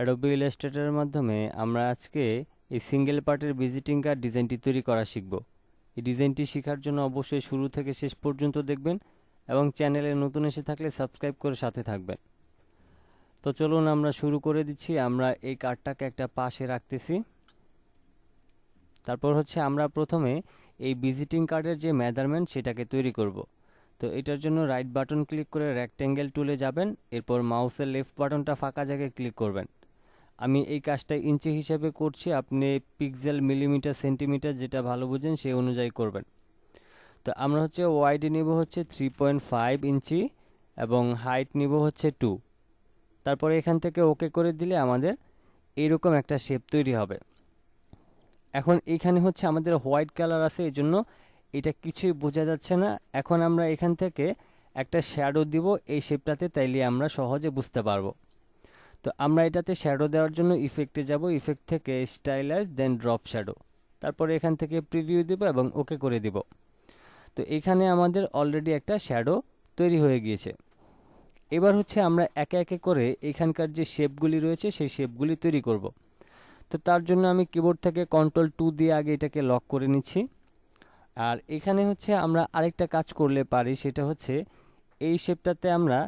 Adobe Illustrator এর মাধ্যমে আমরা আজকে এই সিঙ্গেল পার্টের ভিজিটিং কার্ড ডিজাইনটি তৈরি করা শিখব। এই ডিজাইনটি শেখার জন্য অবশ্যই শুরু থেকে শেষ পর্যন্ত দেখবেন এবং চ্যানেলে নতুন এসে থাকলে সাবস্ক্রাইব করে সাথে থাকবেন। তো চলুন আমরা শুরু করে দিচ্ছি। আমরা এই কার্ডটাকে একটা পাশে রাখতেছি। তারপর আমরা প্রথমে এই ভিজিটিং কার্ডের যে মেজারমেন্ট সেটাকে তৈরি করব। তো এটার জন্য রাইট বাটন ক্লিক করে রেক্ট্যাঙ্গেল টুলে যাবেন, এরপর মাউসের লেফট বাটনটা ফাঁকা জায়গায় ক্লিক করবেন। আমি এই কাজটা ইঞ্চি হিসেবে করছি, আপনি পিক্সেল, মিলিমিটার, সেন্টিমিটার যেটা ভালো বুঝেন সেই অনুযায়ী করবেন। তো আমরা ওয়াইড নিব 3.5 ইঞ্চি এবং হাইট নিব 2। তারপরে এখান থেকে ওকে করে দিলে আমাদের এইরকম একটা শেপ তৈরি হবে। এখন এখানে আমাদের হোয়াইট কালার আছে, এই জন্য এটা কিছুই বোঝা যাচ্ছে না। এখন আমরা এখান থেকে একটা শ্যাডো দিব এই শেপটাতে, তাইলে আমরা সহজে বুঝতে পারবো। তো আমরা এটাতে শ্যাডো দেওয়ার জন্য ইফেক্টে যাব, ইফেক্ট থেকে স্টাইলাইজ, দেন ড্রপ শ্যাডো। তারপরে এখান থেকে প্রিভিউ দিব এবং ওকে করে দিব। তো এখানে আমাদের অলরেডি একটা শ্যাডো তৈরি হয়ে গিয়েছে। এবার আমরা একে একে করে এখানকার যে শেপগুলি রয়েছে সেই শেপগুলি তৈরি করব। তো তার জন্য আমি কিবোর্ড থেকে Ctrl+2 দিয়ে আগে এটাকে লক করে নিচ্ছি। আর এখানে আমরা আরেকটা কাজ করলে পারি, সেটা এই শেপটাতে আমরা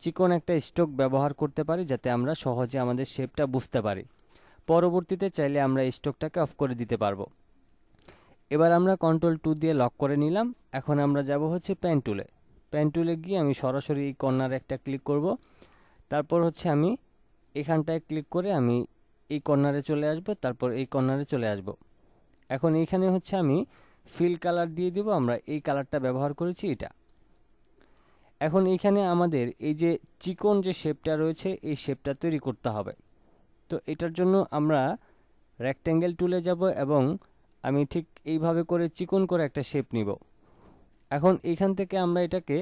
চিকন একটা স্ট্রোক ব্যবহার করতে পারি, যাতে আমরা সহজে আমাদের শেপটা বুঝতে পারি। পরবর্তীতে চাইলে আমরা এই স্ট্রোকটাকে অফ করে দিতে পারবো। এবার আমরা Ctrl+2 দিয়ে লক করে নিলাম। এখন আমরা যাব পেন টুলে। পেন টুলে গিয়ে আমি সরাসরি এই কর্নারে একটা ক্লিক করব। তারপর আমি এখানটায় ক্লিক করে আমি এই কর্নারে চলে আসব, তারপর এই কর্নারে চলে আসব। এখন এইখানে আমি ফিল কালার দিয়ে দিব। আমরা এই কালারটা ব্যবহার করেছি এটা। এখন এইখানে আমাদের এই যে চিকন যে শেপটা রয়েছে এই শেপটা তৈরি করতে হবে। তো এটার জন্য আমরা রেক্ট্যাঙ্গেল টুলে যাব এবং আমি ঠিক এইভাবে করে চিকন করে একটা শেপ নিব। এখন এইখান থেকে আমরা এটাকে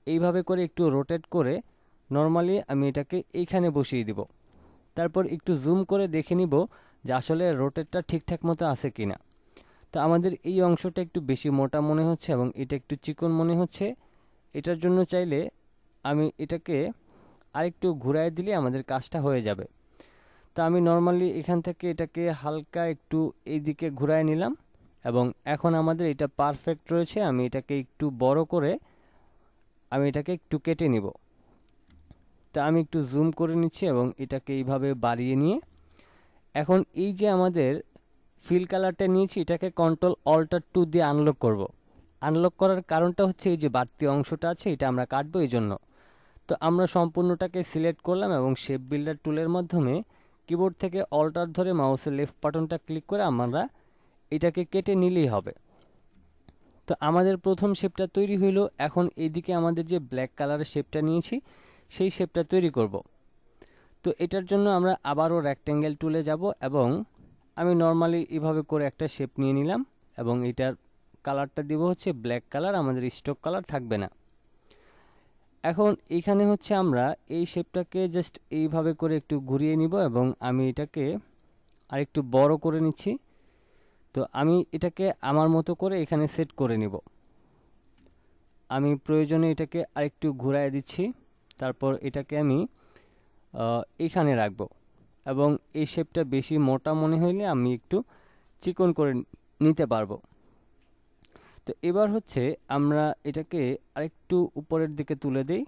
এইভাবে করে একটু রোটেট করে নর্মালি আমি এটাকে এইখানে বসিয়ে দিব। তারপর একটু জুম করে দেখে নিব যে আসলে রোটেটটা ঠিকঠাক মতো আছে কিনা। তো আমাদের এই অংশটা একটু বেশি মোটা মনে হচ্ছে এবং এটা একটু চিকন মনে হচ্ছে। এটার জন্য চাইলে আমি এটাকে আরেকটু ঘুরায় দিলে আমাদের কাজটা হয়ে যাবে। তো আমি নর্মালি এখান থেকে এটাকে হালকা একটু এইদিকে ঘুরায় নিলাম এবং এখন আমাদের এটা পারফেক্ট রয়েছে। আমি এটাকে একটু বড় করে আমি এটাকে একটু কেটে নিব। তো আমি একটু জুম করে নিচ্ছি এবং এটাকে এইভাবে বাড়িয়ে নিয়ে এখন এই যে আমাদের ফিল কালারটা নিয়েছি, এটাকে Ctrl+Alt+2 দিয়ে আনলক করব। আনলক করার কারণটা এই যে বাড়তি অংশটা আছে এটা আমরা কাটবো এই জন্য। তো আমরা সম্পূর্ণটাকে সিলেক্ট করলাম এবং শেপ বিল্ডার টুলের মাধ্যমে কিবোর্ড থেকে অল্টার ধরে মাউসের লেফট বাটনটা ক্লিক করে আমরা এটাকে কেটে নিলেই হবে। তো আমাদের প্রথম শেপটা তৈরি হইল। এখন এইদিকে আমাদের যে ব্ল্যাক কালারের শেপটা নিয়েছি সেই শেপটা তৈরি করব। তো এটার জন্য আমরা আবারও রেক্ট্যাঙ্গেল টুলে যাব এবং আমি নর্মালি এভাবে করে একটা শেপ নিয়ে নিলাম এবং এটার কালারটা দিব ব্ল্যাক কালার, আমাদের স্ট্রোক কালার থাকবে না। এখন এখানে আমরা এই শেপটাকে জাস্ট এইভাবে করে একটু ঘুরিয়ে নিব এবং আমি এটাকে আরেকটু বড় করে নিচ্ছি। তো আমি এটাকে আমার মতো করে এখানে সেট করে নিব। আমি প্রয়োজনে এটাকে আরেকটু ঘুরায় দিচ্ছি। তারপর এটাকে আমি এখানে রাখব এবং এই শেপটা বেশি মোটা মনে হইলে আমি একটু চিকন করে নিতে পারবো। তো এবার আমরা এটাকে আরেকটু উপরের দিকে তুলে দেই।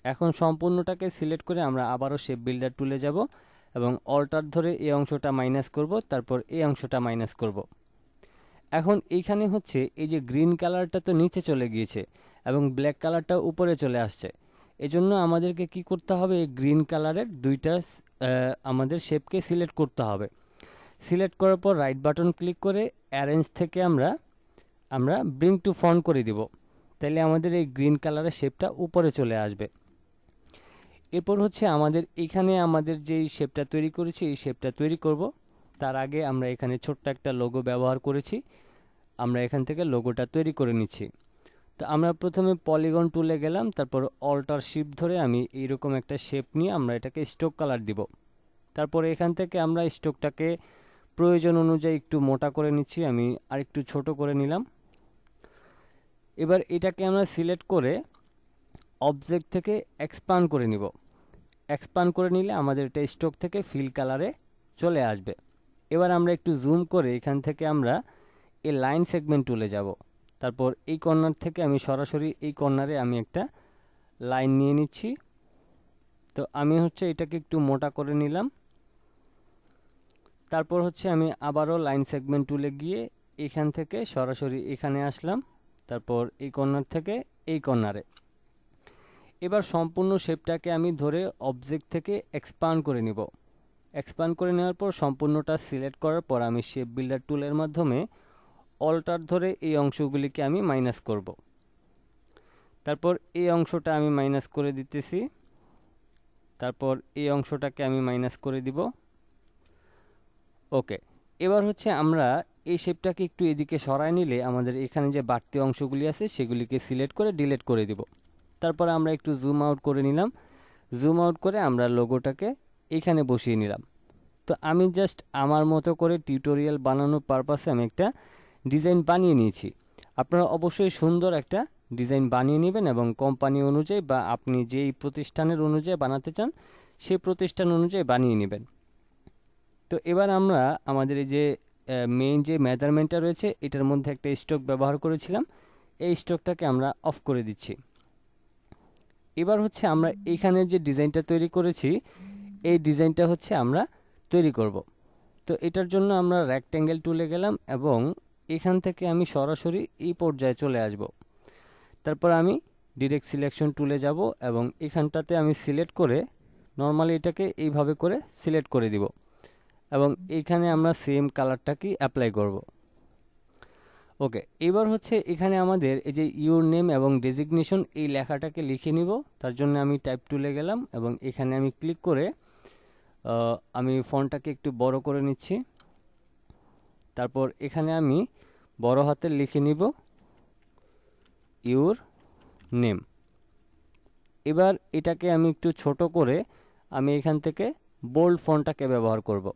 এখন সম্পূর্ণটাকে সিলেক্ট করে আমরা আবারও শেপ বিল্ডার টুলে যাব এবং অল্টার ধরে এই অংশটা মাইনাস করব, তারপর এই অংশটা মাইনাস করব। এখন এইখানে এই যে গ্রিন কালারটা তো নিচে চলে গিয়েছে এবং ব্ল্যাক কালারটা উপরে চলে আসছে। এজন্য আমাদেরকে কি করতে হবে, এই গ্রিন কালারের দুইটা আমাদের শেপকে সিলেক্ট করতে হবে। সিলেক্ট করার পর রাইট বাটন ক্লিক করে অ্যারেঞ্জ থেকে আমরা ব্রিং টু ফ্রন্ট করে দিব। তাহলে আমাদের এই গ্রিন কালারের শেপটা উপরে চলে আসবে। এরপর আমাদের এখানে আমাদের যেই শেপটা তৈরি করেছি এই শেপটা তৈরি করব। তার আগে আমরা এখানে ছোট্ট একটা লোগো ব্যবহার করেছি, আমরা এখান থেকে লোগোটা তৈরি করে নিচ্ছি। তো আমরা প্রথমে পলিগন টুলে গেলাম, তারপর অল্টার শিফট ধরে আমি এইরকম একটা শেপ নিয়ে আমরা এটাকে স্ট্রোক কালার দিব। তারপর এখান থেকে আমরা স্ট্রোকটাকে প্রয়োজন অনুযায়ী একটু মোটা করে নিচ্ছি, আমি আরেকটু ছোট করে নিলাম। এবার এটাকে আমরা সিলেক্ট করে অবজেক্ট থেকে এক্সপান্ড করে নিব। এক্সপান্ড করে নিলে আমাদের এটা স্ট্রোক থেকে ফিল কালারে চলে আসবে। এবার আমরা একটু জুম করে এখান থেকে আমরা এই লাইন সেগমেন্ট টুলে যাব। তারপর এই কর্নার থেকে আমি সরাসরি এই কর্নারে আমি একটা লাইন নিয়ে নিচ্ছি। তো আমি হচ্ছে এটাকে একটু মোটা করে নিলাম। তারপর হচ্ছে আমি আবারও লাইন সেগমেন্ট টুলে গিয়ে এখান থেকে সরাসরি এখানে আসলাম, তারপর এই কর্নার থেকে এই কর্নারে। এবার সম্পূর্ণ শেপটাকে আমি ধরে অবজেক্ট থেকে এক্সপান্ড করে নিব। এক্সপান্ড করে নেওয়ার পর সম্পূর্ণটা সিলেক্ট করার পর আমি শেপ বিল্ডার টুলের মাধ্যমে অল্টার ধরে এই অংশগুলিকে আমি মাইনাস করব। তারপর এই অংশটা আমি মাইনাস করে দিতেছি, তারপর এই অংশটাকে আমি মাইনাস করে দিব। ওকে, এবার হচ্ছে আমরা এই শেপটাকে একটু এদিকে সরায় নিলে আমাদের এখানে যে বাড়তি অংশগুলি আছে সেগুলিকে সিলেক্ট করে ডিলিট করে দিব। তারপর আমরা একটু জুম আউট করে নিলাম। জুম আউট করে আমরা লোগোটাকে এখানে বসিয়ে নিলাম। তো আমি জাস্ট আমার মতো করে টিউটোরিয়াল বানানোর পারপাসে আমি একটা ডিজাইন বানিয়ে নিয়েছি। আপনারা অবশ্যই সুন্দর একটা ডিজাইন বানিয়ে নেবেন এবং কোম্পানি অনুযায়ী বা আপনি যেই প্রতিষ্ঠানের অনুযায়ী বানাতে চান সেই প্রতিষ্ঠান অনুযায়ী বানিয়ে নেবেন। তো এবার আমরা আমাদের এই যে মেইন যে মেজারমেন্টটা রয়েছে এটার মধ্যে একটা স্ট্রোক ব্যবহার করেছিলাম, এই স্ট্রোকটাকে আমরা অফ করে দিচ্ছি। এবার হচ্ছে আমরা এইখানে যে ডিজাইনটা তৈরি করেছি এই ডিজাইনটা হচ্ছে আমরা তৈরি করব। তো এটার জন্য আমরা রেক্ট্যাঙ্গেল টুলে গেলাম এবং এখান থেকে আমি সরাসরি এই পর্যায়ে চলে আসব। তারপর আমি ডিরেক্ট সিলেকশন টুলে যাব এবং এখানটাতে আমি সিলেক্ট করে নর্মালি এটাকে এইভাবে করে সিলেক্ট করে দিব এবং এইখানে আমরা সেম কালারটাকে অ্যাপ্লাই করব। ওকে, এবার হচ্ছে এখানে আমাদের এই যে ইউর নেম এবং ডেজিগনেশন এই লেখাটাকে লিখে নিব। তার জন্য আমি টাইপ টুলে গেলাম এবং এখানে আমি ক্লিক করে আমি ফন্টটাকে একটু বড় করে নিচ্ছি। তারপর এখানে আমি বড় হাতে লিখে নিব ইউর নেম। এবার এটাকে আমি একটু ছোট করে আমি এখান থেকে বোল্ড ফন্টটাকে ব্যবহার করব।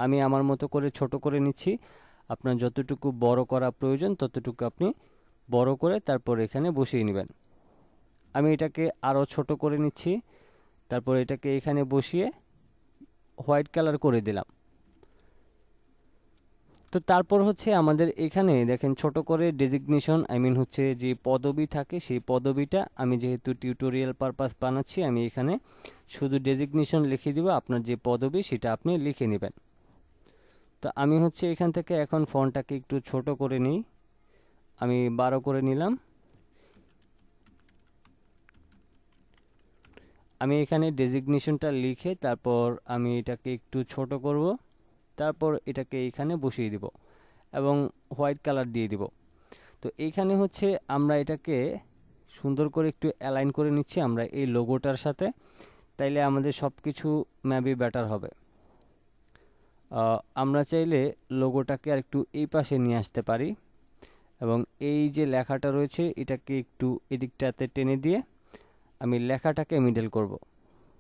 আমি আমার মতো করে ছোট করে নিচ্ছি। আপনার যতটুকু বড় করা প্রয়োজন ততটুকু আপনি বড় করে তারপর এখানে বসিয়ে নেবেন। আমি এটাকে আরও ছোট করে নিচ্ছি, তারপর এটাকে এখানে বসিয়ে হোয়াইট কালার করে দিলাম। তো তারপর হচ্ছে আমাদের এখানে দেখেন ছোট করে ডেজিগনেশন হচ্ছে যে পদবি থাকে সেই পদবিটা আমি যেহেতু টিউটোরিয়াল পারপাস বানাচ্ছি আমি এখানে শুধু ডেজিগনেশন লিখে দিব, আপনার যে পদবি সেটা আপনি লিখে নেবেন। তো আমি হচ্ছে এখান থেকে এখন ফন্টটাকে একটু ছোট করে নিই, আমি 12 করে নিলাম। আমি এখানে ডেজিগনেশনটা লিখে তারপর আমি এটাকে একটু ছোট করব, তারপর এটাকে এইখানে বসিয়ে দিব এবং হোয়াইট কালার দিয়ে দিব। তো এইখানে হচ্ছে আমরা এটাকে সুন্দর করে একটু অ্যালাইন করে নিচ্ছি আমরা এই লোগোটার সাথে, তাইলে আমাদের সব কিছু ম্যাবি বেটার হবে। আমরা চাইলে লোগোটাকে আর একটু এই পাশে নিয়ে আসতে পারি এবং এই যে লেখাটা রয়েছে এটাকে একটু এদিকটাতে টেনে দিয়ে আমি লেখাটাকে মিডল করব,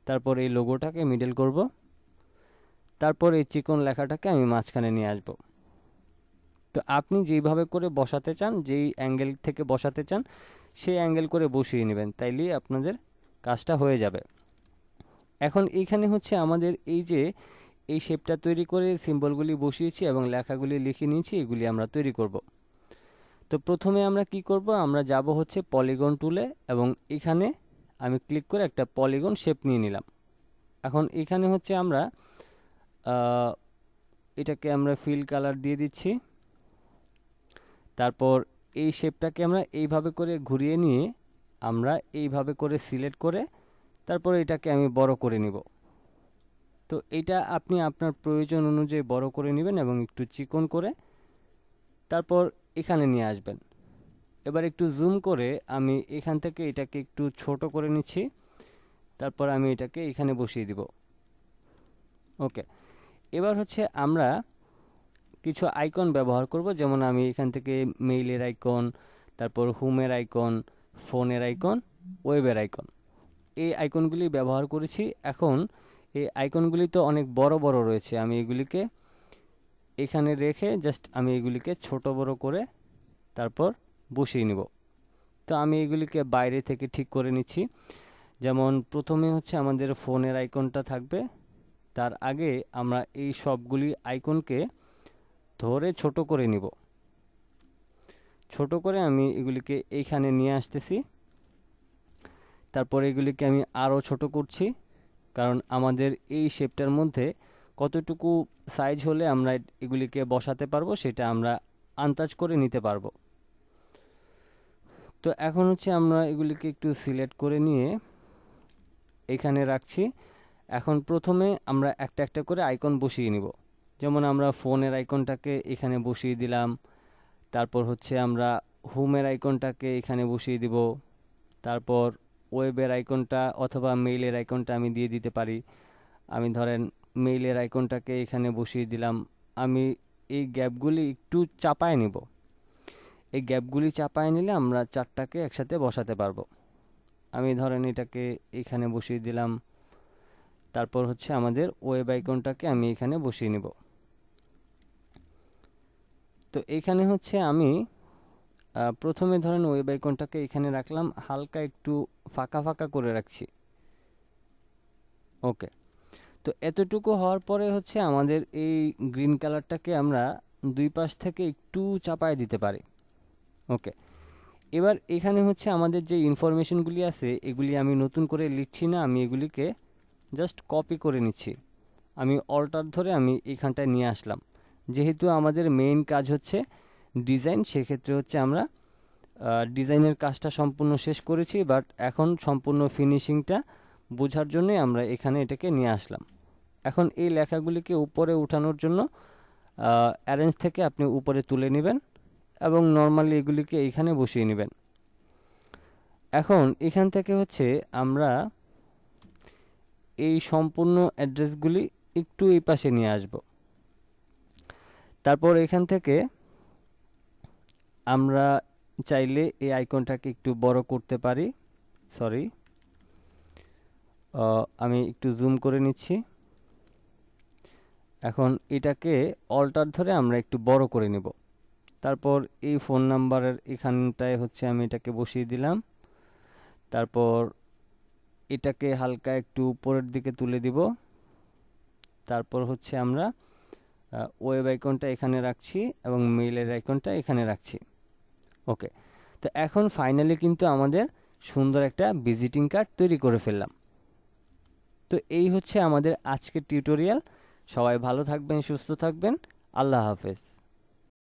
তারপর এই লোগোটাকে মিডল করব, তারপর এই চিকন লেখাটাকে আমি মাঝখানে নিয়ে আসব। তো আপনি যেইভাবে করে বসাতে চান, যেই অ্যাঙ্গেল থেকে বসাতে চান সেই অ্যাঙ্গেল করে বসিয়ে নেবেন, তাইলেই আপনাদের কাজটা হয়ে যাবে। এখন এইখানে হচ্ছে আমাদের এই যে এই শেপটা তৈরি করে সিম্বলগুলি বসিয়েছি এবং লেখাগুলি লিখে নিয়েছি, এগুলি আমরা তৈরি করব। তো প্রথমে আমরা কি করব, আমরা যাব হচ্ছে পলিগন টুলে এবং এখানে আমি ক্লিক করে একটা পলিগন শেপ নিয়ে নিলাম। এখন এখানে হচ্ছে আমরা এটাকে আমরা ফিল কালার দিয়ে দিচ্ছি। তারপর এই শেপটাকে আমরা এইভাবে করে ঘুরিয়ে নিয়ে আমরা এইভাবে করে সিলেক্ট করে তারপর এটাকে আমি বড় করে নিব। তো এটা আপনি আপনার প্রয়োজন অনুযায়ী বড় করে নেবেন এবং একটু চিকন করে তারপর এখানে নিয়ে আসবেন। এবার একটু জুম করে আমি এখান থেকে এটাকে একটু ছোট করে নিচ্ছি, তারপর আমি এটাকে এখানে বসিয়ে দিব। ওকে, এবার হচ্ছে আমরা কিছু আইকন ব্যবহার করব, যেমন আমি এখান থেকে মেইলের আইকন, তারপর হোমের আইকন, ফোনের আইকন, ওয়েবের আইকন, এই আইকনগুলি ব্যবহার করেছি। এখন এই আইকনগুলি তো অনেক বড় বড় রয়েছে, আমি এগুলিকে এখানে রেখে জাস্ট আমি এগুলিকে ছোট বড় করে তারপর বসিয়ে নিব। তো আমি এগুলিকে বাইরে থেকে ঠিক করে নিচ্ছি। যেমন প্রথমে হচ্ছে আমাদের ফোনের আইকনটা থাকবে, তার আগে আমরা এই সবগুলি আইকনকে ধরে ছোট করে নিব। ছোট করে আমি এগুলিকে এইখানে নিয়ে আসতেছি, তারপর এগুলিকে আমি আরও ছোট করছি, কারণ আমাদের এই শেপটার মধ্যে কতটুকু সাইজ হলে আমরা এগুলিকে বসাতে পারবো সেটা আমরা আন্দাজ করে নিতে পারবো। তো এখন হচ্ছে আমরা এগুলিকে একটু সিলেক্ট করে নিয়ে এখানে রাখছি। এখন প্রথমে আমরা একটা একটা করে আইকন বসিয়ে নিব। যেমন আমরা ফোনের আইকনটাকে এখানে বসিয়ে দিলাম, তারপর হচ্ছে আমরা হোমের আইকনটাকে এখানে বসিয়ে দিব, তারপর ওয়েবের আইকনটা অথবা মেইলের আইকনটা আমি দিয়ে দিতে পারি। আমি ধরেন মেইলের আইকনটাকে এখানে বসিয়ে দিলাম। আমি এই গ্যাপগুলি একটু চাপায় নিব। এই গ্যাপগুলি চাপায় নিলে আমরা চারটাকে একসাথে বসাতে পারবো। আমি ধরেন এটাকে এখানে বসিয়ে দিলাম, তারপর হচ্ছে আমাদের ওয়েব আইকনটাকে আমি এখানে বসিয়ে নিব। তো এখানে হচ্ছে আমি প্রথমে ধরেন ওয়েব আইকনটাকে এখানে রাখলাম, হালকা একটু ফাঁকা ফাঁকা করে রাখছি। ওকে, তো এতটুকু হওয়ার পরে হচ্ছে আমাদের এই গ্রিন কালারটাকে আমরা দুই পাশ থেকে একটু চাপায় দিতে পারি। ওকে, এবার এখানে হচ্ছে আমাদের যে ইনফরমেশনগুলি আছে এগুলি আমি নতুন করে লিখছি না, আমি এগুলিকে জাস্ট কপি করে নিচ্ছি। আমি অল্টার ধরে আমি এখানটায় নিয়ে আসলাম। যেহেতু আমাদের মেইন কাজ হচ্ছে ডিজাইন, সেক্ষেত্রে হচ্ছে আমরা ডিজাইনের কাজটা সম্পূর্ণ শেষ করেছি, বাট এখন সম্পূর্ণ ফিনিশিংটা বোঝার জন্যই আমরা এখানে এটাকে নিয়ে আসলাম। এখন এই লেখাগুলিকে উপরে উঠানোর জন্য অ্যারেঞ্জ থেকে আপনি উপরে তুলে নেবেন এবং নর্মালি এগুলিকে এইখানে বসিয়ে নেবেন। এখন এখান থেকে হচ্ছে আমরা এই সম্পূর্ণ অ্যাড্রেসগুলি একটু এই পাশে নিয়ে আসব। তারপর এখান থেকে আমরা চাইলে এই আইকনটাকে একটু বড় করতে পারি। সরি, আমি একটু জুম করে নিচ্ছি। এখন এটাকে অল্টার ধরে আমরা একটু বড় করে নেব। তারপর এই ফোন নাম্বারের এখানটায় হচ্ছে আমি এটাকে বসিয়ে দিলাম। তারপর এটাকে হালকা একটু উপরের দিকে তুলে দিব। তারপর হচ্ছে আমরা ওয়েব আইকনটা এখানে রাখছি এবং মেইলের আইকনটা এখানে রাখছি। ওকে, তো এখন ফাইনালি কিন্তু আমাদের সুন্দর একটা ভিজিটিং কার্ড তৈরি করে ফেললাম। তো এই হচ্ছে আমাদের আজকের টিউটোরিয়াল। সবাই ভালো থাকবেন, সুস্থ থাকবেন। আল্লাহ হাফেজ।